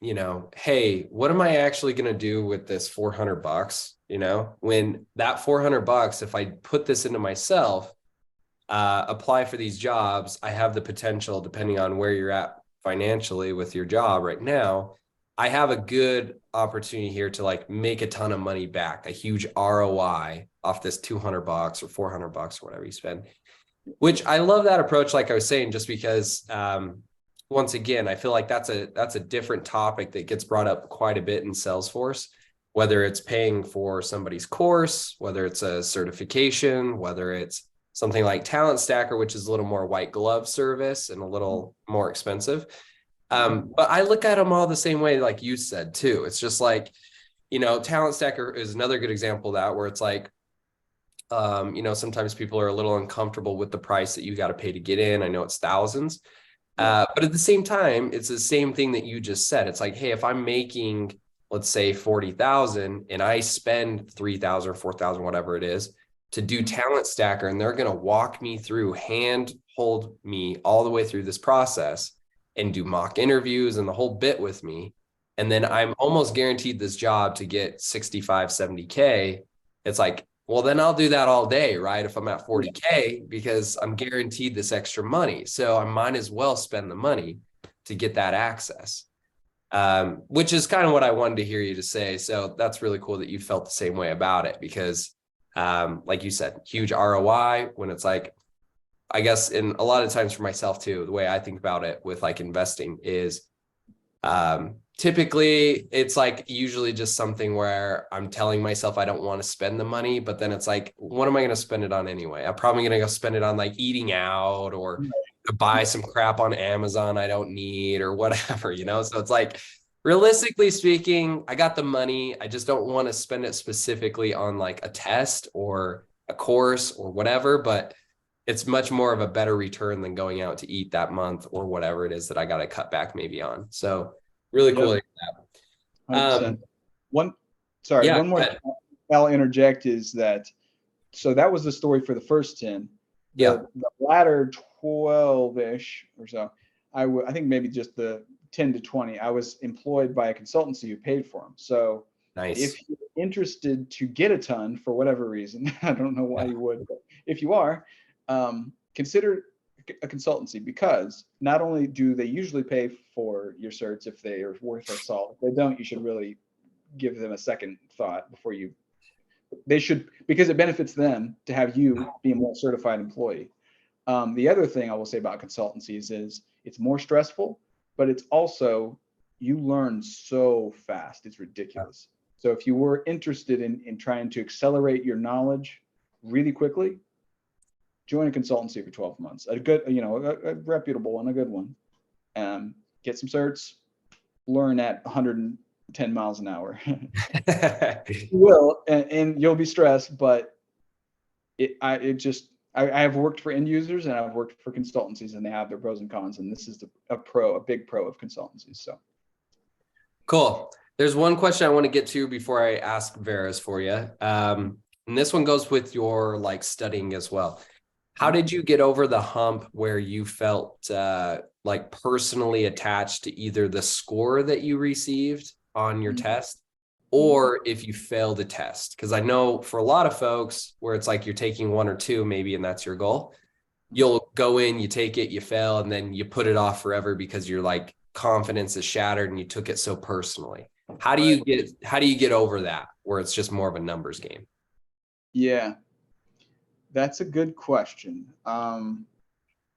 you know, hey, what am I actually going to do with this $400? You know, when that $400, if I put this into myself, apply for these jobs, I have the potential, depending on where you're at financially with your job right now, I have a good opportunity here to like make a ton of money back, a huge ROI off this $200 or $400 or whatever you spend. Which I love that approach, like I was saying, just because once again, I feel like that's a different topic that gets brought up quite a bit in Salesforce, whether it's paying for somebody's course, whether it's a certification, whether it's something like Talent Stacker, which is a little more white glove service and a little more expensive. But I look at them all the same way, like you said, too. It's just like, you know, Talent Stacker is another good example of that, where it's like, you know, sometimes people are a little uncomfortable with the price that you got to pay to get in. I know it's thousands. But at the same time, it's the same thing that you just said. It's like, hey, if I'm making, let's say 40,000 and I spend 3,000 or 4,000, whatever it is, to do Talent Stacker, and they're going to walk me through, hold me all the way through this process and do mock interviews and the whole bit with me. And then I'm almost guaranteed this job to get 65, 70K. It's like, well, then I'll do that all day, right? If I'm at 40K, because I'm guaranteed this extra money. So I might as well spend the money to get that access, which is kind of what I wanted to hear you to say. So that's really cool that you felt the same way about it, because like you said, huge ROI when it's like, I guess in a lot of times for myself too, the way I think about it with like investing is typically it's like usually just something where I'm telling myself I don't want to spend the money, but then it's like, what am I going to spend it on anyway? I'm probably going to go spend it on like eating out, or buy some crap on Amazon I don't need, or whatever, you know? So it's like, realistically speaking, I got the money. I just don't want to spend it specifically on like a test or a course or whatever, but it's much more of a better return than going out to eat that month or whatever it is that I got to cut back maybe on. So really cool. 100%. One more thing I'll interject is that, so that was the story for the first 10. The latter 12-ish or so, I think maybe just the 10 to 20, I was employed by a consultancy who paid for them. So if you're interested to get a ton for whatever reason, I don't know why you would, but if you are, consider a consultancy, because not only do they usually pay for your certs if they are worth their salt, if they don't, you should really give them a second thought before they should, because it benefits them to have you be a more certified employee. The other thing I will say about consultancies is it's more stressful, but it's also, you learn so fast, it's ridiculous. So if you were interested in trying to accelerate your knowledge really quickly, join a consultancy for 12 months, a good, a reputable one, a good one. Get some certs, learn at 110 miles an hour. You will, and you'll be stressed, but I have worked for end users and I've worked for consultancies, and they have their pros and cons. And this is a big pro of consultancies. So cool. There's one question I want to get to before I ask Vera's for you. And this one goes with your like studying as well. How did you get over the hump where you felt like personally attached to either the score that you received on your test, or if you failed a test? Because I know for a lot of folks where it's like you're taking one or two maybe, and that's your goal, you'll go in, you take it, you fail, and then you put it off forever because your like confidence is shattered and you took it so personally. How do you get over that where it's just more of a numbers game? Yeah, that's a good question.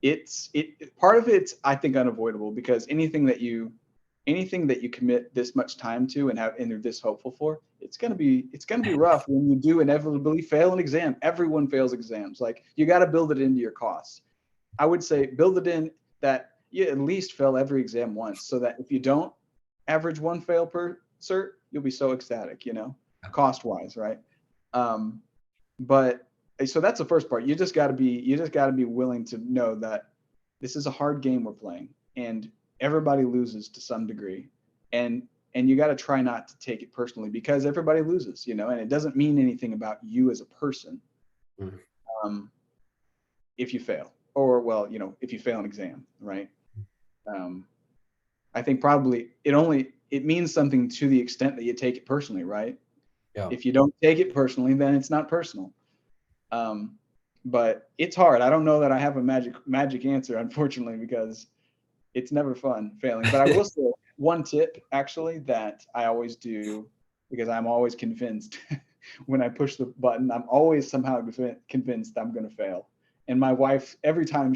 It's part of it's, I think, unavoidable, because anything that you commit this much time to and are this hopeful for, it's gonna be rough when you do inevitably fail an exam. Everyone fails exams. Like, you got to build it into your costs. I would say build it in that you at least fail every exam once, so that if you don't average one fail per cert, you'll be so ecstatic, cost wise, right? But so that's the first part. You just got to be willing to know that this is a hard game we're playing, and everybody loses to some degree, and you got to try not to take it personally, because everybody loses, and it doesn't mean anything about you as a person. If you fail, or if you fail an exam, right? I think probably it means something to the extent that you take it personally, right? Yeah. If you don't take it personally, then it's not personal. But it's hard. I don't know that I have a magic answer, unfortunately, because it's never fun failing. But I will say one tip, actually, that I always do, because I'm always convinced when I push the button, I'm always somehow convinced I'm going to fail. And my wife, every time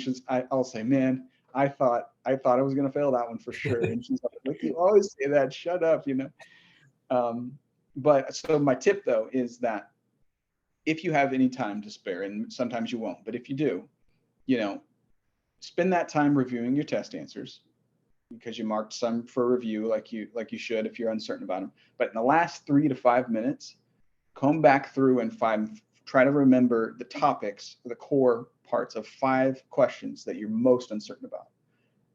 I'll say, man, I thought I was going to fail that one for sure. And she's like, you always say that, shut up, But so my tip, though, is that if you have any time to spare, and sometimes you won't, but if you do, spend that time reviewing your test answers, because you marked some for review like you should if you're uncertain about them. But in the last 3 to 5 minutes, comb back through and try to remember the topics, the core parts of 5 questions that you're most uncertain about.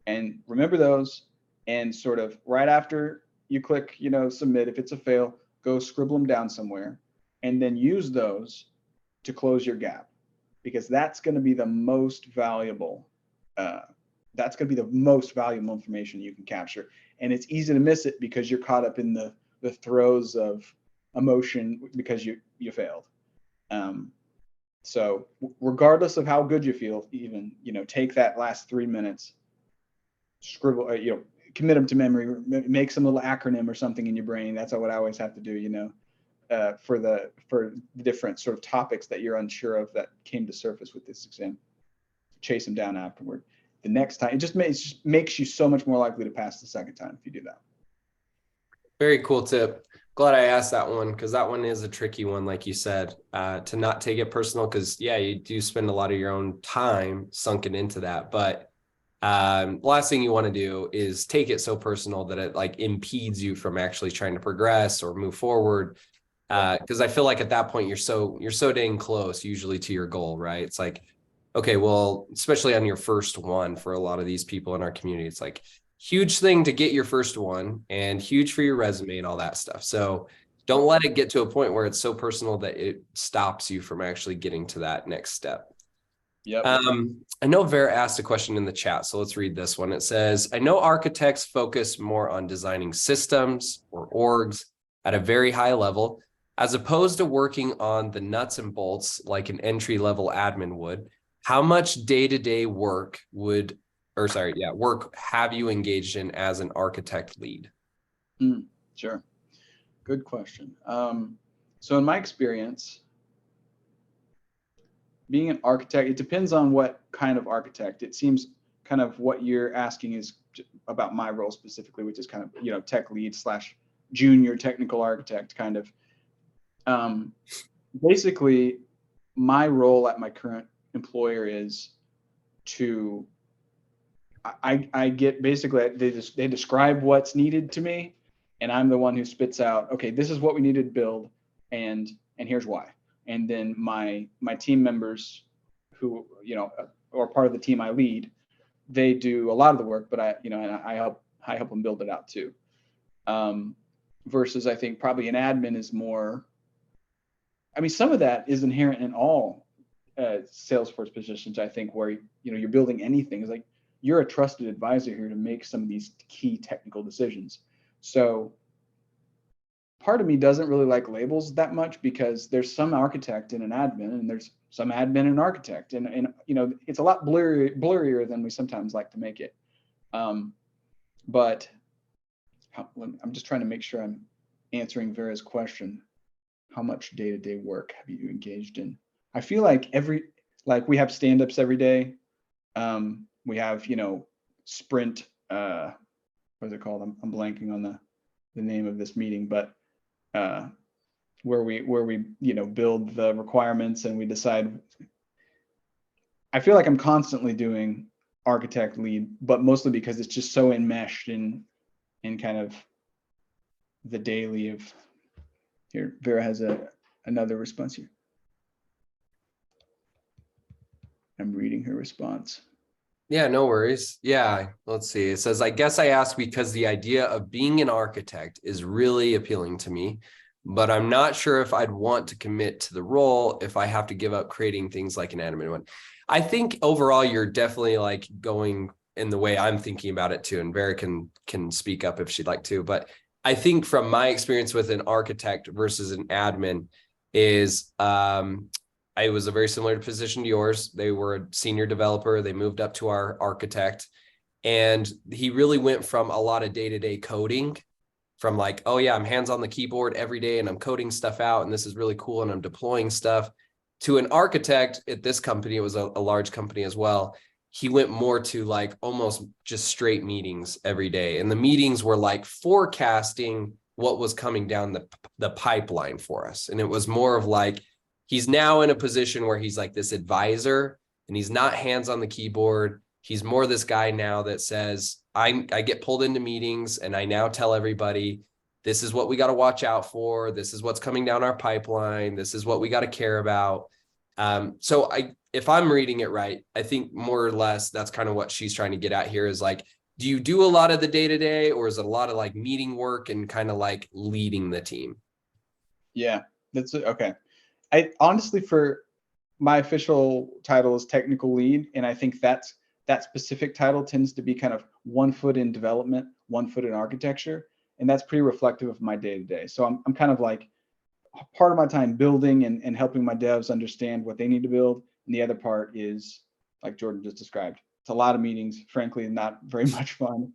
And remember those, and sort of right after you click, submit, if it's a fail, go scribble them down somewhere, and then use those to close your gap, because that's going to be the most valuable. That's going to be the most valuable information you can capture. And it's easy to miss it because you're caught up in the throes of emotion because you failed. So regardless of how good you feel, even, take that last 3 minutes, scribble, commit them to memory, make some little acronym or something in your brain. That's what I always have to do, for the different sort of topics that you're unsure of that came to surface with this exam. Chase them down afterward. The next time, it just makes you so much more likely to pass the second time if you do that. Very cool tip. Glad I asked that one, because that one is a tricky one, like you said, to not take it personal, because you do spend a lot of your own time sunken into that. But last thing you want to do is take it so personal that it like impedes you from actually trying to progress or move forward. Because I feel like at that point you're so dang close usually to your goal, right? It's like, okay, well, especially on your first one, for a lot of these people in our community, it's like huge thing to get your first one, and huge for your resume and all that stuff. So don't let it get to a point where it's so personal that it stops you from actually getting to that next step. Yep. I know Vera asked a question in the chat, so let's read this one. It says, I know architects focus more on designing systems or orgs at a very high level, as opposed to working on the nuts and bolts like an entry-level admin would. How much day-to-day work have you engaged in as an architect lead? Sure. Good question. So in my experience, being an architect, it depends on what kind of architect. It seems kind of what you're asking is about my role specifically, which is kind of, tech lead / junior technical architect kind of. Basically, my role at my current employer is to, I get basically, they describe what's needed to me, and I'm the one who spits out, okay, this is what we need to build, and here's why. And then my team members who, or part of the team I lead, they do a lot of the work, but I help them build it out too. Versus I think probably an admin is more, I mean, some of that is inherent in all Salesforce positions, I think, where, you're building anything. It's like, you're a trusted advisor here to make some of these key technical decisions. So part of me doesn't really like labels that much, because there's some architect in an admin, and there's some admin and architect, and it's a lot blurrier than we sometimes like to make it. But I'm just trying to make sure I'm answering Vera's question. How much day-to-day work have you engaged in? I feel like we have stand-ups every day. We have, sprint, what is it called? I'm blanking on the name of this meeting, but where we build the requirements and we decide. I feel like I'm constantly doing architect lead, but mostly because it's just so enmeshed in kind of the daily of. Here, Vera has another response here. I'm reading her response. Yeah, no worries. Yeah, let's see. It says, I guess I asked because the idea of being an architect is really appealing to me, but I'm not sure if I'd want to commit to the role if I have to give up creating things like an admin one. I think overall, you're definitely like going in the way I'm thinking about it too. And Vera can speak up if she'd like to. But I think from my experience with an architect versus an admin is, it was a very similar position to yours. They were a senior developer. They moved up to our architect, and he really went from a lot of day-to-day coding, from like, oh yeah, I'm hands on the keyboard every day and I'm coding stuff out and this is really cool and I'm deploying stuff, to an architect at this company. It was a large company as well. He went more to like almost just straight meetings every day. And the meetings were like forecasting what was coming down the pipeline for us. And it was more of like, he's now in a position where he's like this advisor, and he's not hands on the keyboard. He's more this guy now that says, I get pulled into meetings and I now tell everybody, this is what we got to watch out for. This is what's coming down our pipeline. This is what we got to care about. So if I'm reading it right, I think more or less that's kind of what she's trying to get at here, is like, do you do a lot of the day-to-day, or is it a lot of like meeting work and kind of like leading the team? Yeah, that's okay. I honestly, for my official title is technical lead, and I think that specific title tends to be kind of 1 foot in development, 1 foot in architecture, and that's pretty reflective of my day-to-day. So I'm kind of like, part of my time building and helping my devs understand what they need to build, and the other part is, like Jordan just described, it's a lot of meetings, frankly, not very much fun.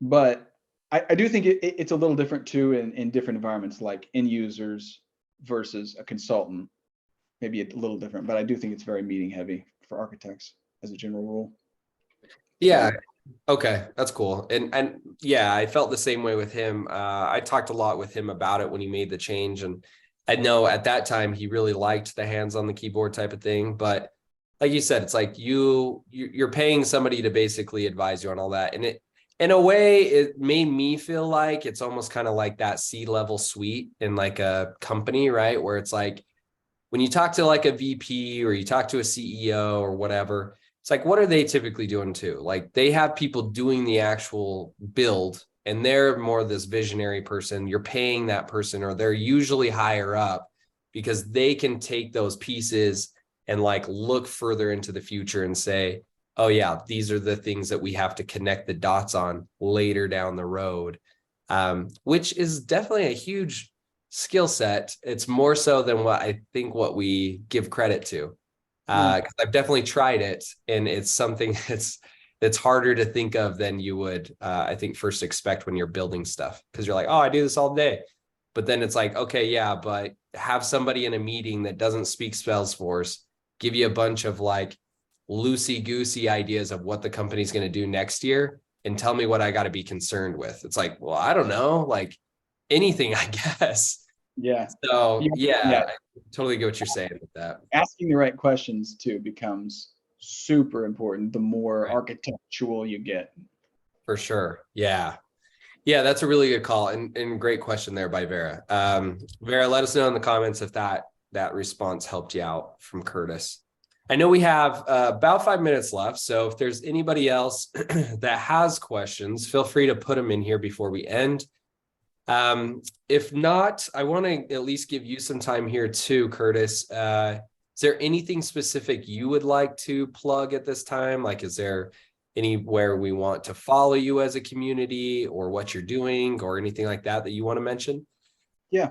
But I do think it's a little different too in different environments, like end users versus a consultant, maybe a little different, but I do think it's very meeting heavy for architects as a general rule. Yeah. Okay, that's cool. And yeah, I felt the same way with him. I talked a lot with him about it when he made the change, and I know at that time he really liked the hands on the keyboard type of thing. But like you said, it's like you're paying somebody to basically advise you on all that, and it, in a way, it made me feel like it's almost kind of like that C-level suite in like a company, right? Where it's like, when you talk to like a VP or you talk to a CEO or whatever, it's like, what are they typically doing too? Like, they have people doing the actual build, and they're more this visionary person. You're paying that person, or they're usually higher up, because they can take those pieces and like look further into the future and say, oh yeah, these are the things that we have to connect the dots on later down the road, which is definitely a huge skill set. It's more so than what we give credit to. Because I've definitely tried it, and it's something that's harder to think of than you would, I think, first expect when you're building stuff, because you're like, oh, I do this all day. But then it's like, okay, yeah, but have somebody in a meeting that doesn't speak Salesforce give you a bunch of like loosey-goosey ideas of what the company's going to do next year and tell me what I got to be concerned with. It's like, well, I don't know, like anything, I guess. Yeah. So Yeah. I totally get what you're saying with that. Asking the right questions too becomes super important the more Right. architectural you get. For sure. Yeah. Yeah, that's a really good call and great question there by Vera. Vera, let us know in the comments if that response helped you out from Curtis. I know we have about 5 minutes left, so if there's anybody else that has questions, feel free to put them in here before we end. If not, I want to at least give you some time here too, Curtis. Is there anything specific you would like to plug at this time? Like, is there anywhere we want to follow you as a community or what you're doing or anything like that you want to mention? Yeah.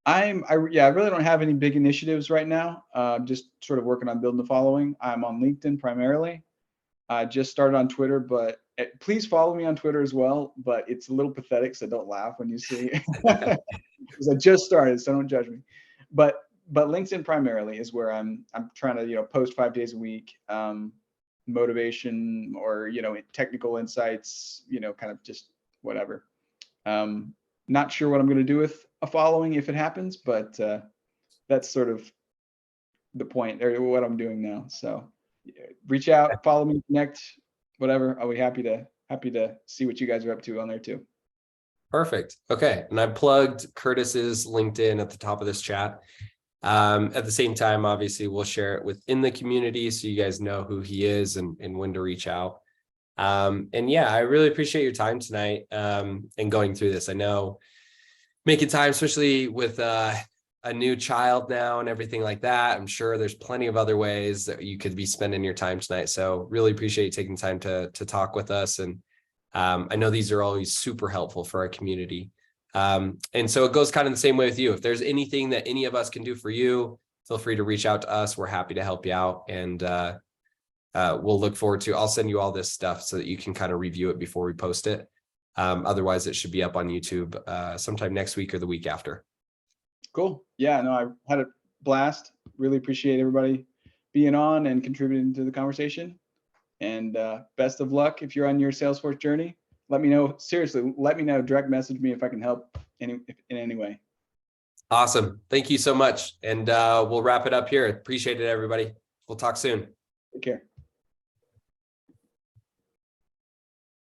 I really don't have any big initiatives right now. Just sort of working on building the following. I'm on LinkedIn primarily. I just started on Twitter, but please follow me on Twitter as well. But it's a little pathetic, so don't laugh when you see because I just started, so don't judge me. But LinkedIn primarily is where I'm trying to post 5 days a week, motivation or technical insights, kind of just whatever. Not sure what I'm going to do with a following if it happens, but that's sort of the point or what I'm doing now. So reach out, follow me, connect, whatever. I'll be happy to see what you guys are up to on there too. Perfect. Okay. And I plugged Curtis's LinkedIn at the top of this chat. At the same time, obviously, we'll share it within the community so you guys know who he is and when to reach out. And yeah, I really appreciate your time tonight and going through this. I know making time, especially with a new child now and everything like that. I'm sure there's plenty of other ways that you could be spending your time tonight. So really appreciate you taking time to talk with us. And I know these are always super helpful for our community. And so it goes kind of the same way with you. If there's anything that any of us can do for you, feel free to reach out to us. We're happy to help you out. And we'll look forward to, I'll send you all this stuff so that you can kind of review it before we post it. Otherwise it should be up on YouTube sometime next week or the week after. Cool. Yeah, no, I had a blast. Really appreciate everybody being on and contributing to the conversation. And best of luck if you're on your Salesforce journey. Let me know. Seriously, let me know. Direct message me if I can help in any way. Awesome. Thank you so much. And we'll wrap it up here. Appreciate it, everybody. We'll talk soon. Take care.